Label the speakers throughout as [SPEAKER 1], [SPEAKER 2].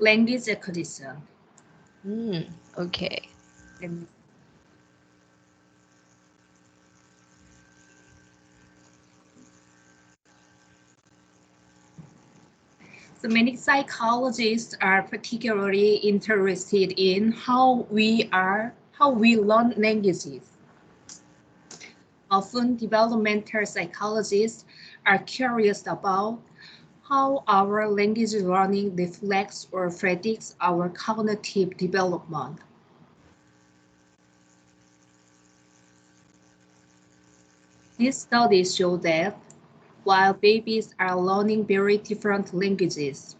[SPEAKER 1] Language acquisition.
[SPEAKER 2] Okay.
[SPEAKER 1] So many psychologists are particularly interested in how we learn languages. Often developmental psychologists are curious about how our language learning reflects or predicts our cognitive development. These studies show that while babies are learning very different languages,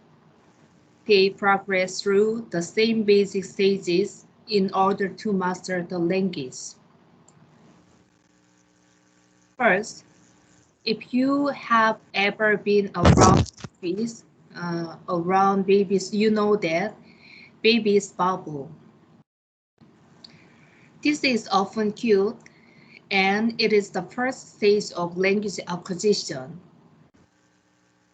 [SPEAKER 1] they progress through the same basic stages in order to master the language. First, if you have ever been around babies, you know that babies babble. This is often cute, and it is the first stage of language acquisition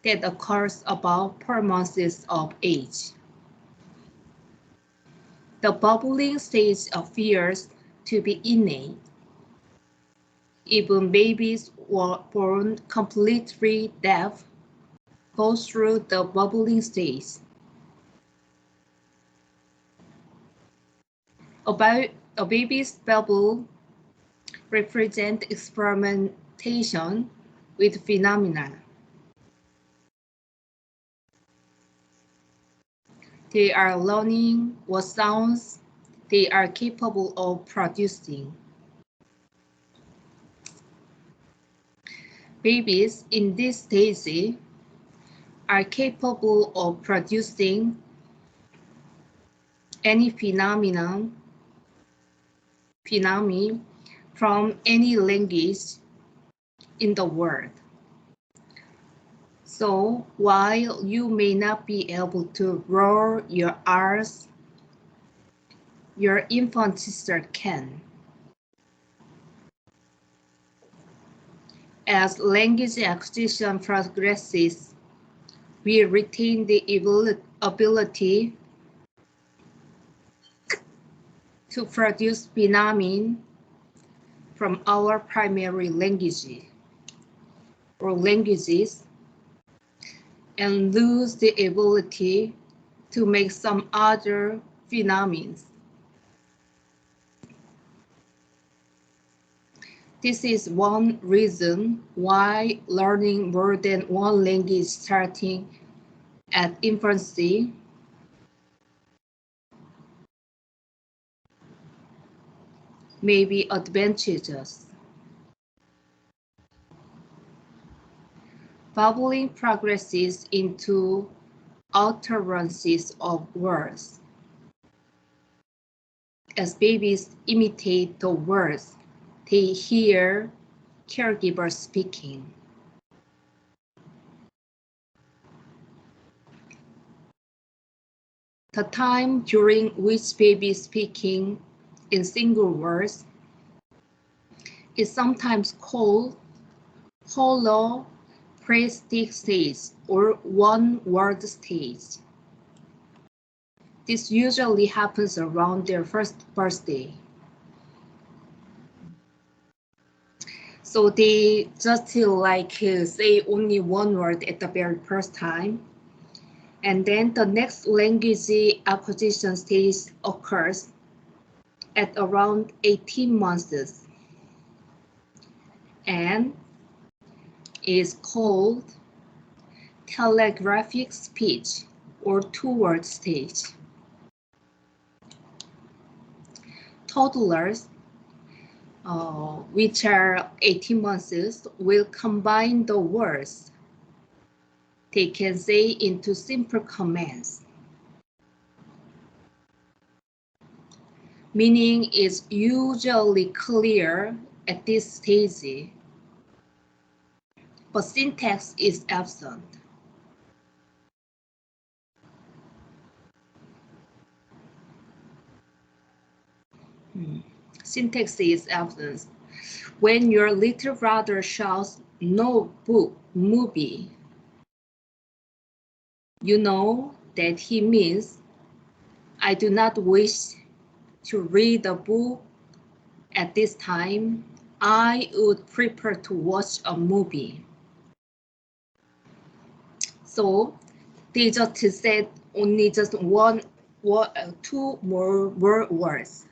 [SPEAKER 1] that occurs about 4 months of age. The babbling stage appears to be innate. Even babies born completely deaf go through the babbling stage. A baby's babble represents experimentation with phenomena. They are learning what sounds they are capable of producing. Babies in this stage are capable of producing any phenomenon from any language in the world. So while you may not be able to roll your R's, your infant sister can. As language acquisition progresses, we retain the ability to produce phenomenon from our primary language or languages and lose the ability to make some other phenomena. This is one reason why learning more than one language starting at infancy may be advantageous. Babbling progresses into utterances of words. As babies imitate the words, they hear caregivers speaking. The time during which baby is speaking in single words is sometimes called holoprestic stage or one-word stage. This usually happens around their first birthday. So they just say only one word at the very first time. And then the next language acquisition stage occurs at around 18 months and is called telegraphic speech or two-word stage. Toddlers, which are 18 months, will combine the words they can say into simple commands. Meaning is usually clear at this stage, but syntax is absent. Syntax is absent. When your little brother shouts, "No book, movie," you know that he means, I do not wish to read a book at this time. I would prefer to watch a movie. So they just said only just two more words,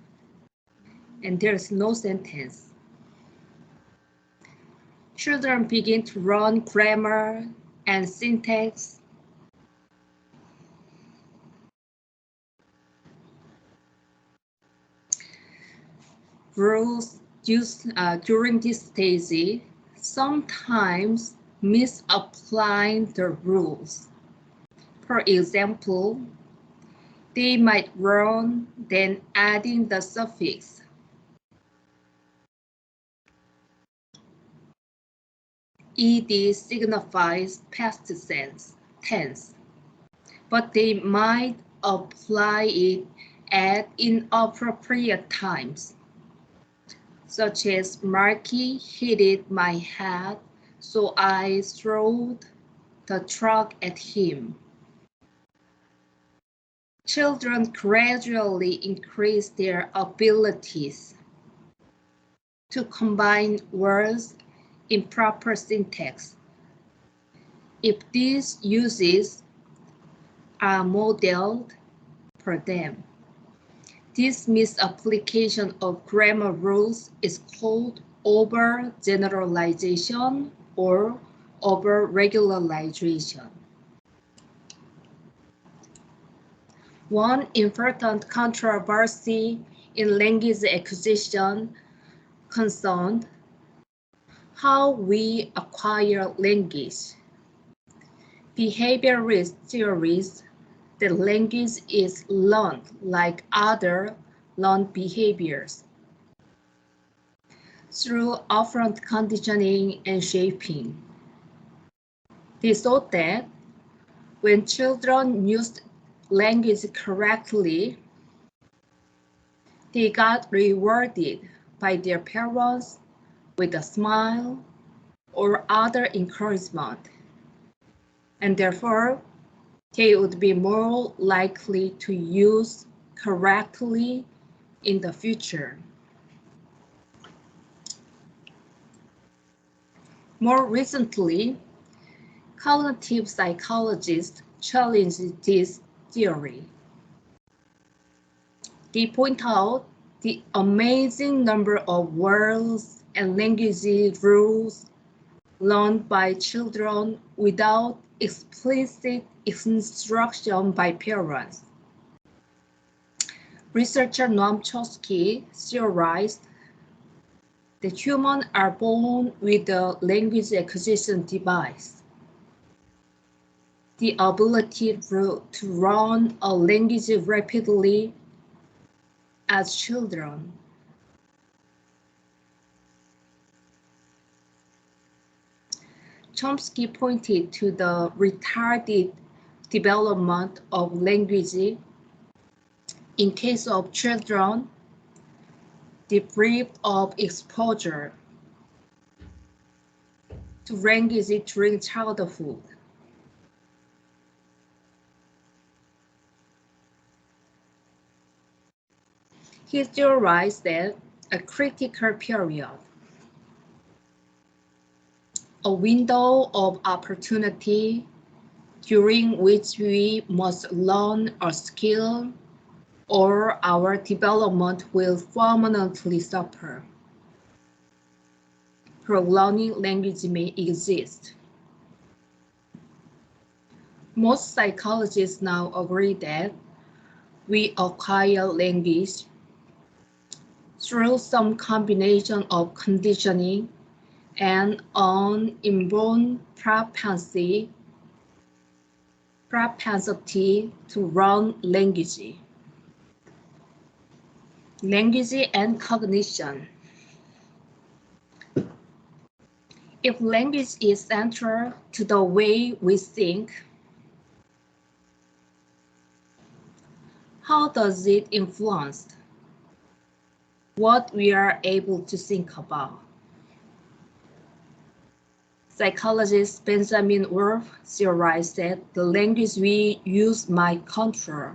[SPEAKER 1] and there's no sentence. Children begin to learn grammar and syntax. Rules used during this stage sometimes misapplying the rules. For example, they might learn then adding the suffix ed signifies past tense, but they might apply it at inappropriate times, such as Marky hit my head, so I threw the truck at him. Children gradually increase their abilities to combine words in proper syntax. If these uses are modeled for them, this misapplication of grammar rules is called overgeneralization or overregularization. One important controversy in language acquisition concerned how we acquire language. Behaviorist theories that language is learned like other learned behaviors through operant conditioning and shaping. They thought that when children used language correctly, they got rewarded by their parents with a smile or other encouragement, and therefore they would be more likely to use correctly in the future. More recently, cognitive psychologists challenged this theory. They point out the amazing number of words and language rules learned by children without explicit instruction by parents. Researcher Noam Chomsky theorized that humans are born with a language acquisition device, the ability to learn a language rapidly as children. Chomsky pointed to the retarded development of language in case of children deprived of exposure to language during childhood. He theorized that a critical period, a window of opportunity during which we must learn a skill or our development will permanently suffer. Learning language may exist. Most psychologists now agree that we acquire language through some combination of conditioning and an inborn propensity to learn language. Language and cognition. If language is central to the way we think, how does it influence what we are able to think about? Psychologist Benjamin Wolf theorized that the language we use might control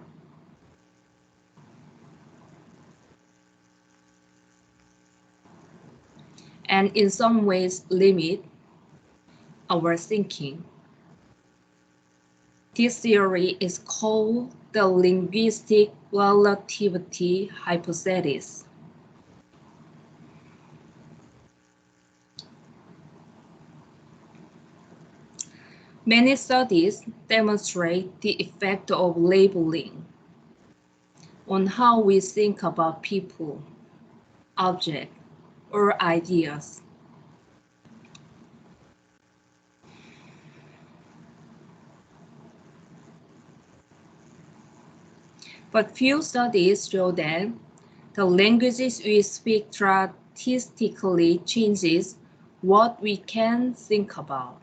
[SPEAKER 1] and in some ways limit our thinking. This theory is called the linguistic relativity hypothesis. Many studies demonstrate the effect of labeling on how we think about people, objects, or ideas. But few studies show that the languages we speak statistically changes what we can think about.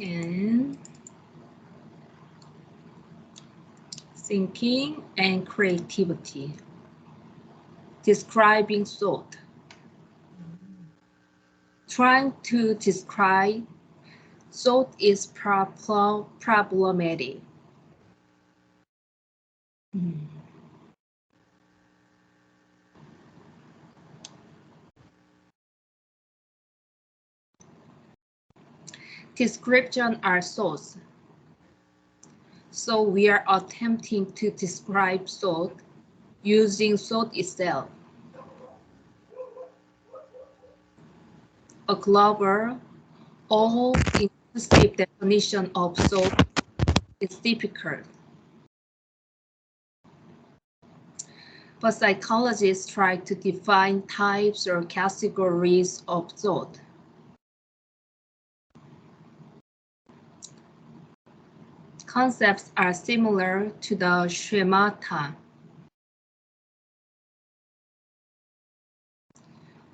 [SPEAKER 1] And thinking and creativity. Describing thought. Trying to describe thought is problematic. Description are thoughts. So we are attempting to describe thought using thought itself. A global, all-inclusive definition of thought is difficult. But psychologists try to define types or categories of thought. Concepts are similar to the schemata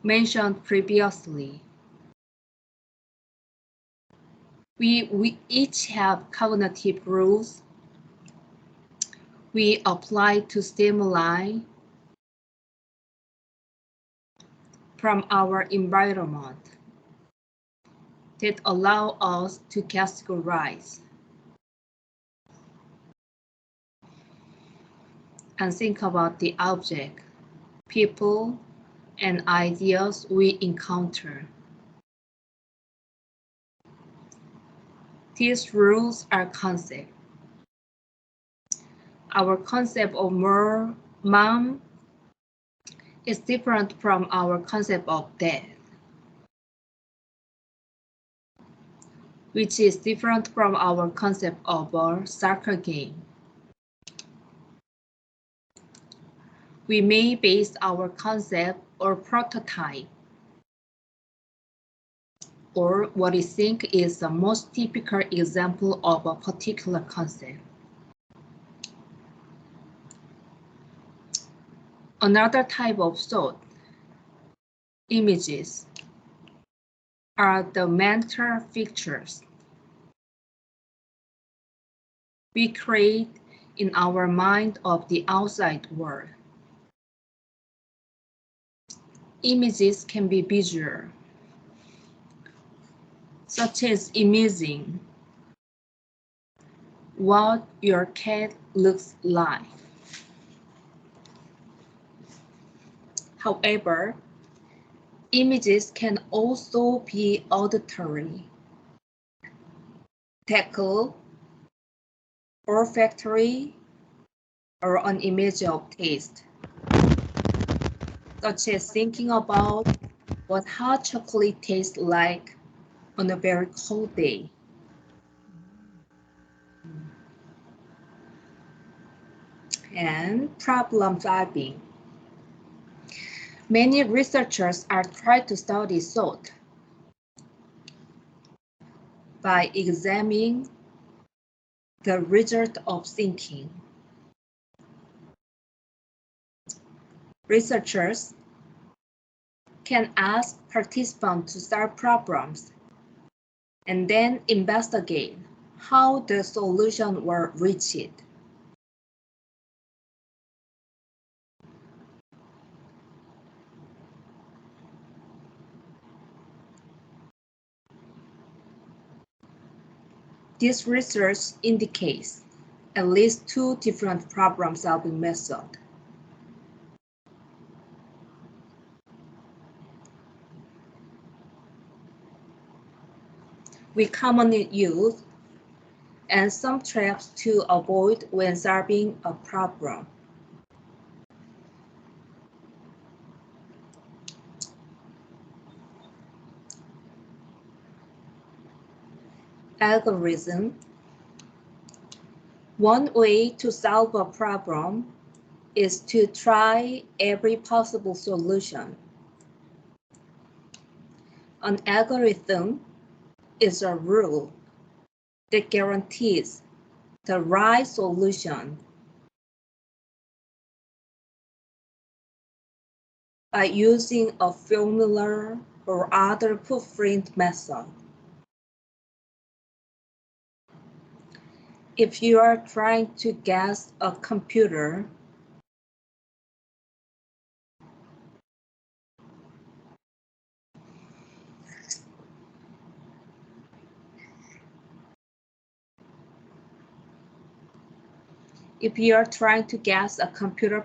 [SPEAKER 1] mentioned previously. We each have cognitive rules we apply to stimuli from our environment that allow us to categorize and think about the object, people, and ideas we encounter. These rules are concepts. Our concept of mom is different from our concept of dad, which is different from our concept of a soccer game. We may base our concept or prototype or what we think is the most typical example of a particular concept. Another type of thought, images, are the mental pictures we create in our mind of the outside world. Images can be visual, such as imagining what your cat looks like. However, images can also be auditory, tactile, olfactory, or an image of taste, such as thinking about what hot chocolate tastes like on a very cold day. And problem solving. Many researchers are trying to study thought by examining the result of thinking. Researchers can ask participants to solve problems and then investigate how the solution were reached. This research indicates at least two different problem-solving methods. We commonly use and some traps to avoid when solving a problem. Algorithm. One way to solve a problem is to try every possible solution. An algorithm is a rule that guarantees the right solution by using a formula or other footprint method. If you are trying to guess a computer,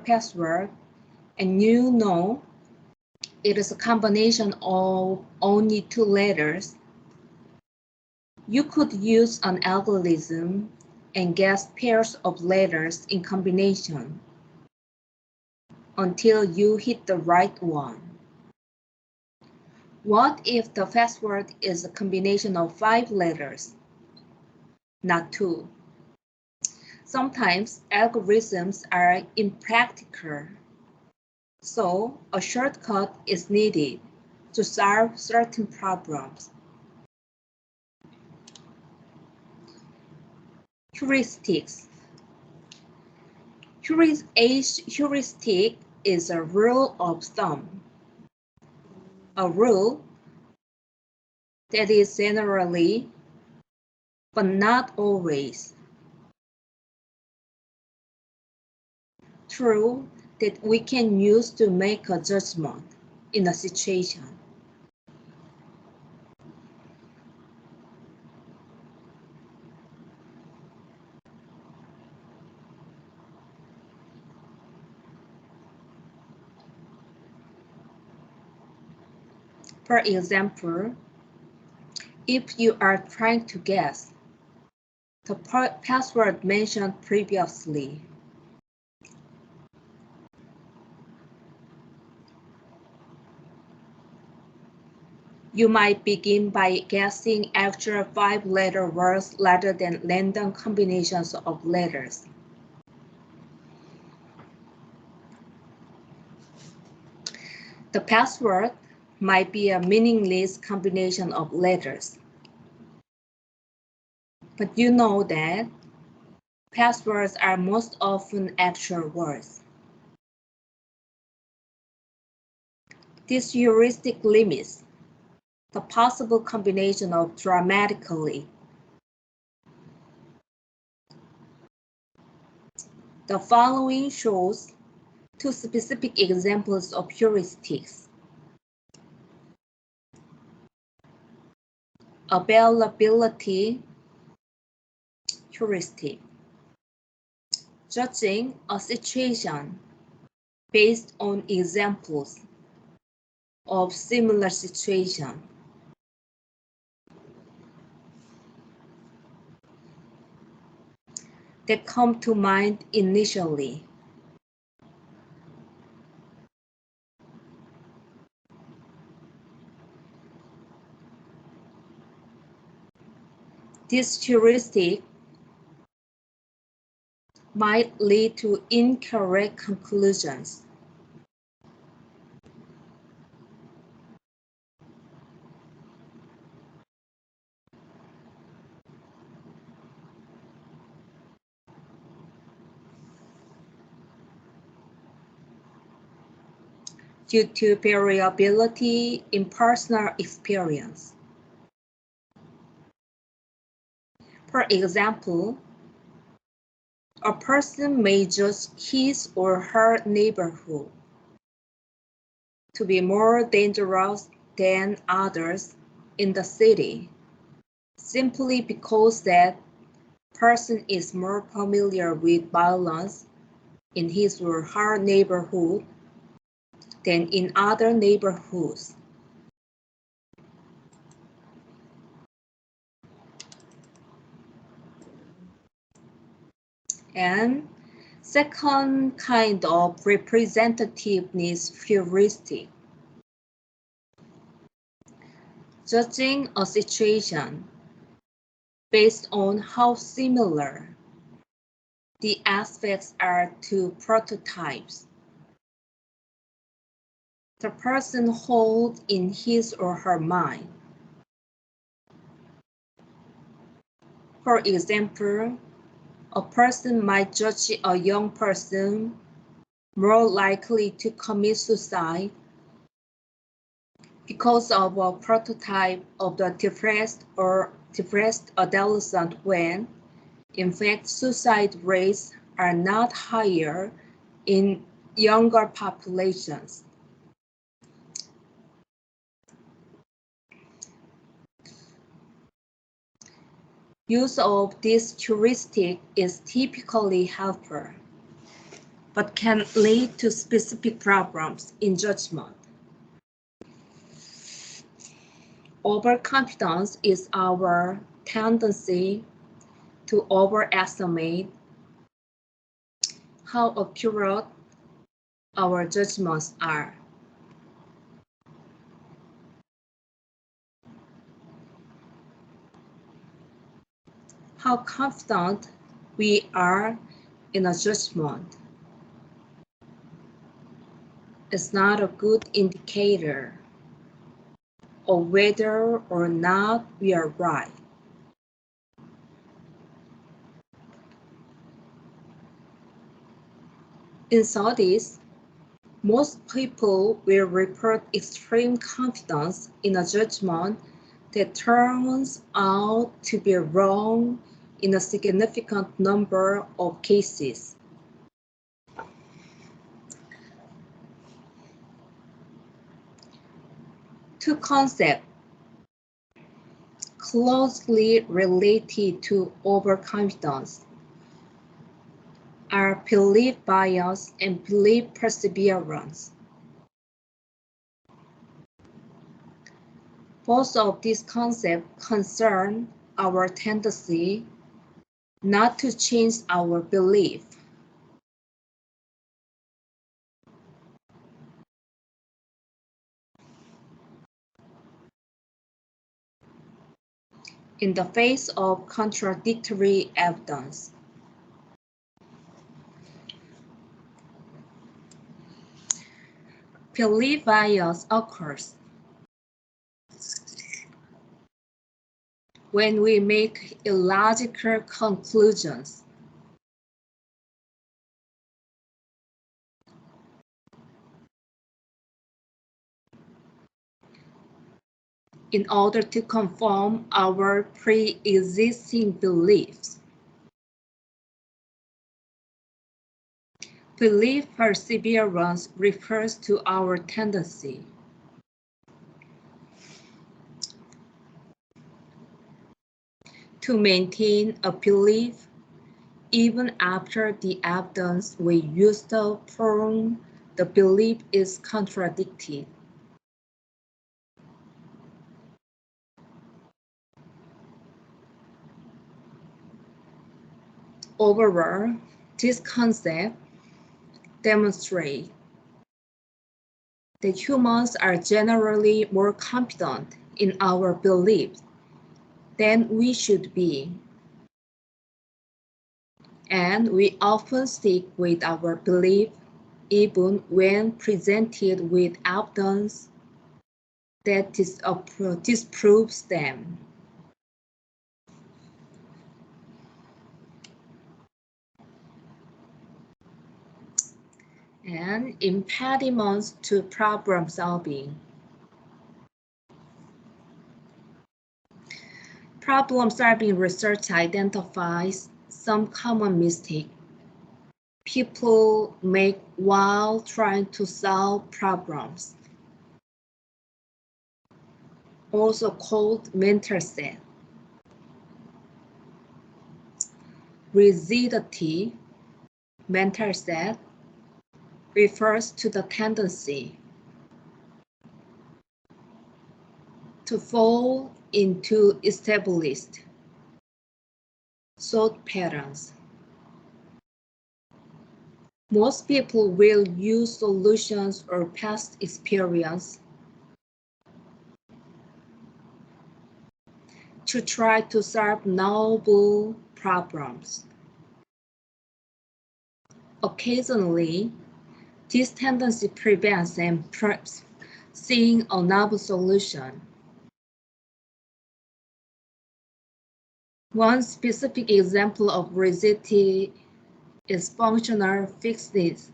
[SPEAKER 1] password and you know it is a combination of only two letters, you could use an algorithm and guess pairs of letters in combination until you hit the right one. What if the password is a combination of 5 letters, not 2? Sometimes algorithms are impractical, so a shortcut is needed to solve certain problems. Heuristics. Heuristic is a rule of thumb, a rule that is generally, but not always, true that we can use to make a judgment in a situation. For example, if you are trying to guess the password mentioned previously, you might begin by guessing actual 5-letter words rather than random combinations of letters. The password might be a meaningless combination of letters. But you know that passwords are most often actual words. This heuristic limits the possible combination of dramatically. The following shows 2 specific examples of heuristics. Availability heuristic. Judging a situation based on examples of similar situation. That come to mind initially. This heuristic might lead to incorrect conclusions. Due to variability in personal experience. For example, a person may judge his or her neighborhood to be more dangerous than others in the city, simply because that person is more familiar with violence in his or her neighborhood than in other neighborhoods. And second kind of representativeness heuristic. Judging a situation based on how similar the aspects are to prototypes the person holds in his or her mind. For example, a person might judge a young person more likely to commit suicide because of a prototype of the depressed adolescent when, in fact, suicide rates are not higher in younger populations. Use of this heuristic is typically helpful, but can lead to specific problems in judgment. Overconfidence is our tendency to overestimate how accurate our judgments are. How confident we are in a judgment is not a good indicator of whether or not we are right. In studies, most people will report extreme confidence in a judgment that turns out to be wrong in a significant number of cases. Two concepts closely related to overconfidence are belief bias and belief perseverance. Both of these concepts concern our tendency not to change our belief. In the face of contradictory evidence. Belief bias occurs when we make illogical conclusions. In order to confirm our pre-existing beliefs. Belief perseverance refers to our tendency to maintain a belief even after the evidence we use to prove the belief is contradicted. Overall, this concept demonstrates that humans are generally more confident in our beliefs than we should be. And we often stick with our belief even when presented with evidence that disproves them. And impediments to problem solving. Problem-solving research identifies some common mistakes people make while trying to solve problems, also called mental set. Rigidity, mental set, refers to the tendency to fall into established thought patterns. Most people will use solutions or past experience to try to solve novel problems. Occasionally, this tendency prevents them from seeing a novel solution. One specific example of rigidity is functional fixedness.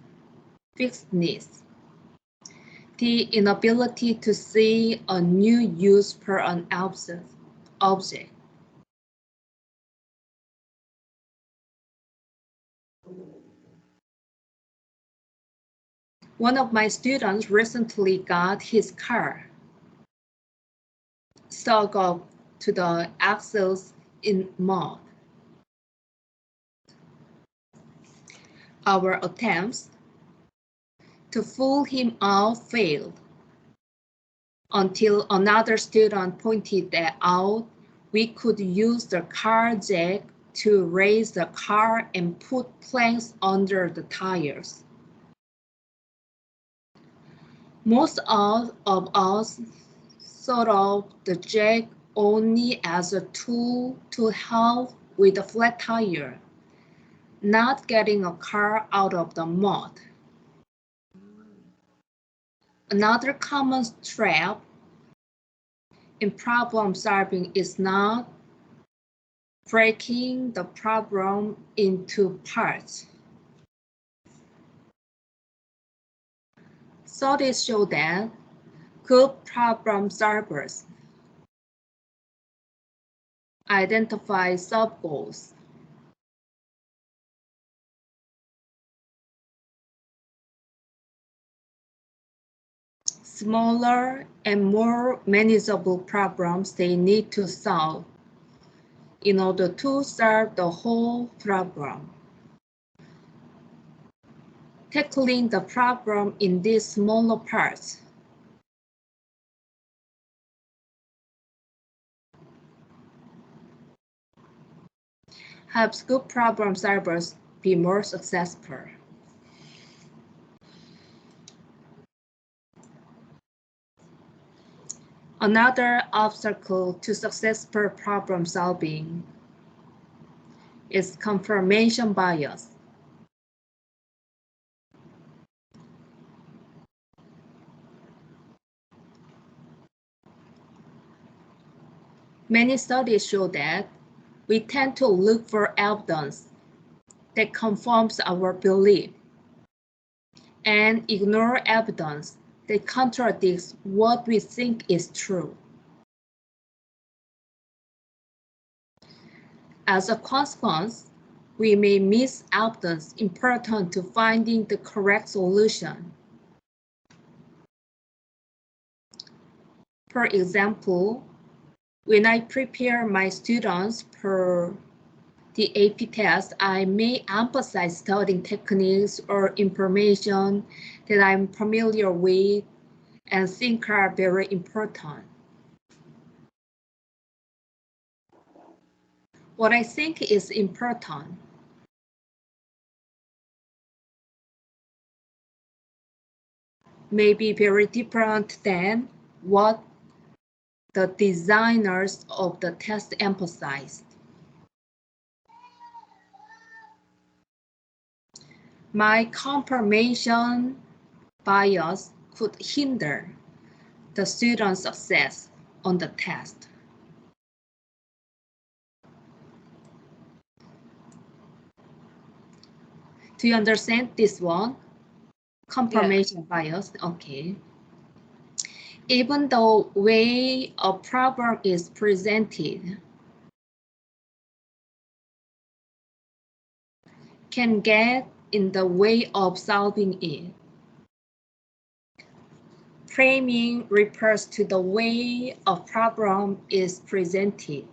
[SPEAKER 1] The inability to see a new use for an object. One of my students recently got his car stuck up to the axles in mud. Our attempts to fool him out failed until another student pointed that out. We could use the car jack to raise the car and put planks under the tires. Most of us thought of the jack only as a tool to help with a flat tire, not getting a car out of the mud. Another common trap in problem solving is not breaking the problem into parts. Studies show that good problem solvers identify sub-goals. Smaller and more manageable problems they need to solve in order to solve the whole problem. Tackling the problem in these smaller parts helps good problem solvers be more successful. Another obstacle to successful problem solving is confirmation bias. Many studies show that we tend to look for evidence that confirms our belief and ignore evidence that contradicts what we think is true. As a consequence, we may miss evidence important to finding the correct solution. For example, when I prepare my students for the AP test, I may emphasize studying techniques or information that I'm familiar with and think are very important. What I think is important may be very different than what the designers of the test emphasized. My confirmation bias could hinder the student's success on the test. Do you understand this one? Confirmation bias, okay. Even the way a problem is presented can get in the way of solving it. Framing refers to the way a problem is presented.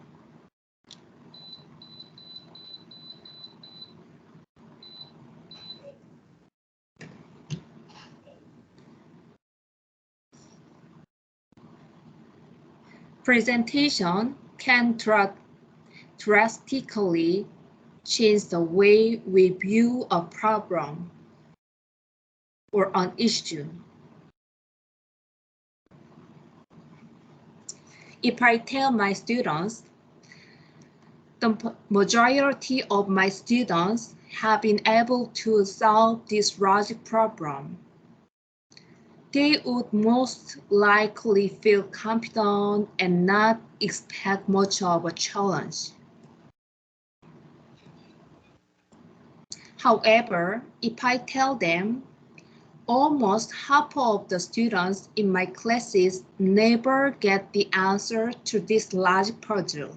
[SPEAKER 1] Presentation can drastically change the way we view a problem or an issue. If I tell my students, the majority of my students have been able to solve this logic problem, they would most likely feel confident and not expect much of a challenge. However, if I tell them, almost half of the students in my classes never get the answer to this logic puzzle,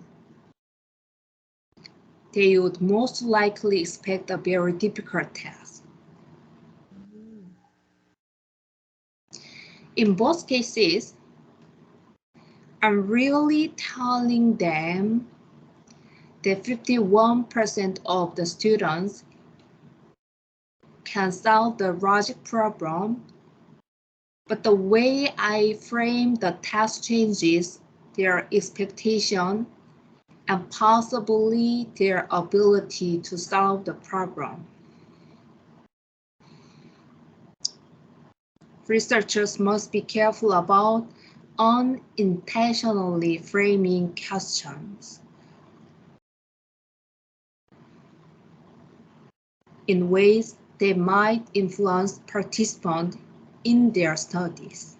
[SPEAKER 1] they would most likely expect a very difficult task. In both cases, I'm really telling them that 51% of the students can solve the logic problem, but the way I frame the task changes their expectation and possibly their ability to solve the problem. Researchers must be careful about unintentionally framing questions in ways that might influence participants in their studies.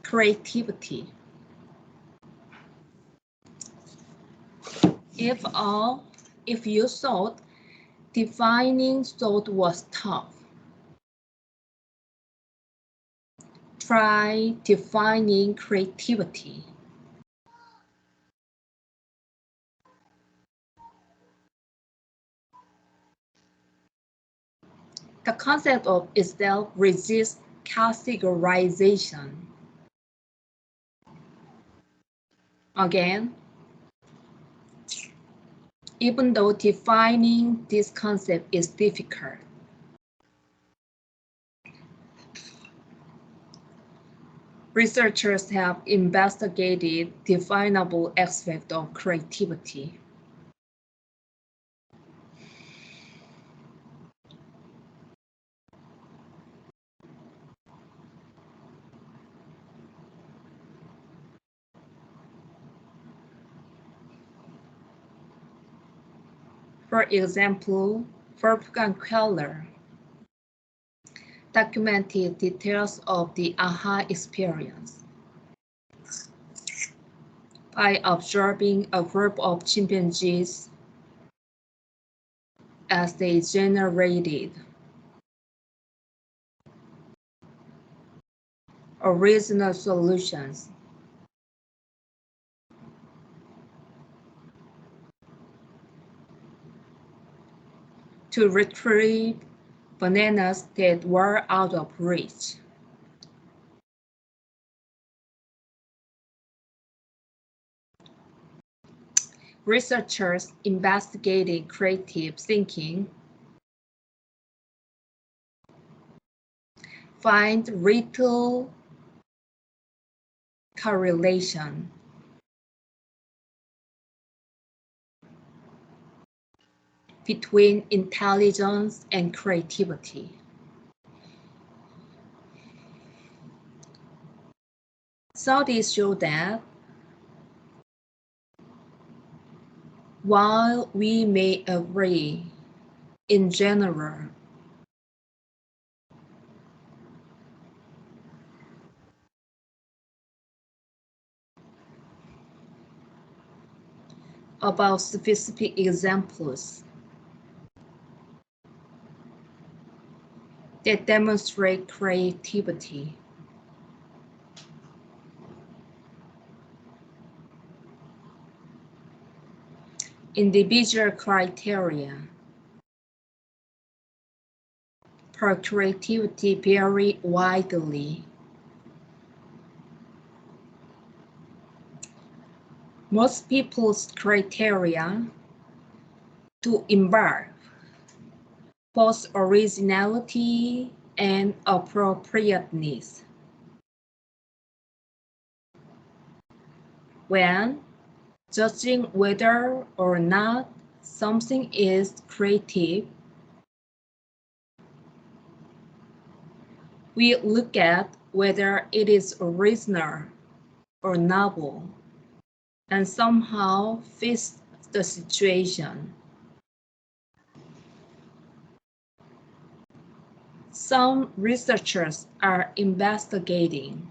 [SPEAKER 1] Creativity. If you thought defining thought was tough, try defining creativity. The concept of itself resists categorization. Again, even though defining this concept is difficult, researchers have investigated definable aspects of creativity. For example, Wolfgang Keller documented details of the aha experience by observing a group of chimpanzees as they generated original solutions. To retrieve bananas that were out of reach. Researchers investigating creative thinking find little correlation between intelligence and creativity. Studies show that while we may agree in general about specific examples, that demonstrate creativity. Individual criteria for creativity vary widely. Most people's criteria to embark both originality and appropriateness. When judging whether or not something is creative, we look at whether it is original or novel and somehow fits the situation. Some researchers are investigating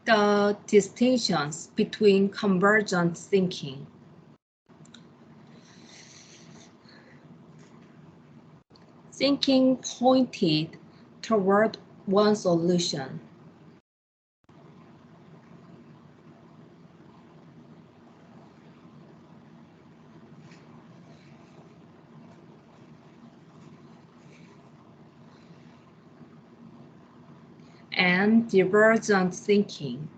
[SPEAKER 1] the distinctions between convergent thinking, thinking pointed toward one solution, and divergent thinking.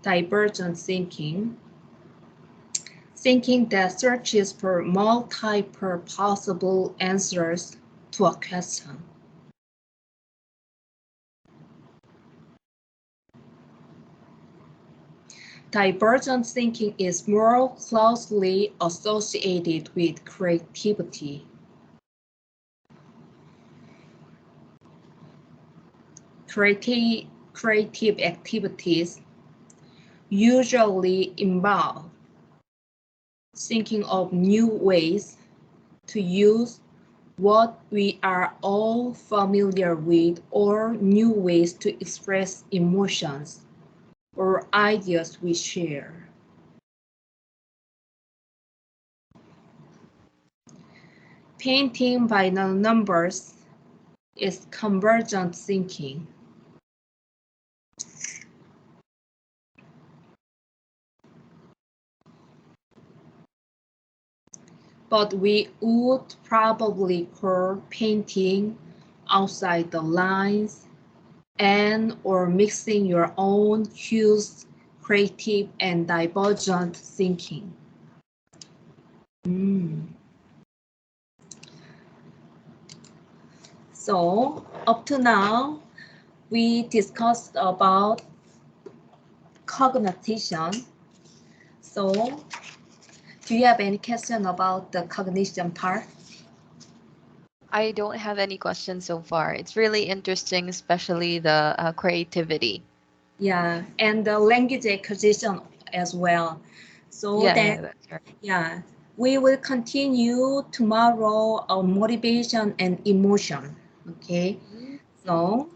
[SPEAKER 1] Divergent thinking, thinking that searches for multiple possible answers to a question. Divergent thinking is more closely associated with creativity. Creative activities usually involve thinking of new ways to use what we are all familiar with or new ways to express emotions or ideas we share. Painting by the numbers is convergent thinking. But we would probably call painting outside the lines and or mixing your own hues, creative and divergent thinking. So up to now, we discussed about cognition. So do you have any question about the cognition part?
[SPEAKER 2] I don't have any questions so far. It's really interesting, especially the creativity.
[SPEAKER 1] Yeah, and the language acquisition as well. So
[SPEAKER 2] Yeah, that's right.
[SPEAKER 1] yeah, we will continue tomorrow on motivation and emotion. Okay, so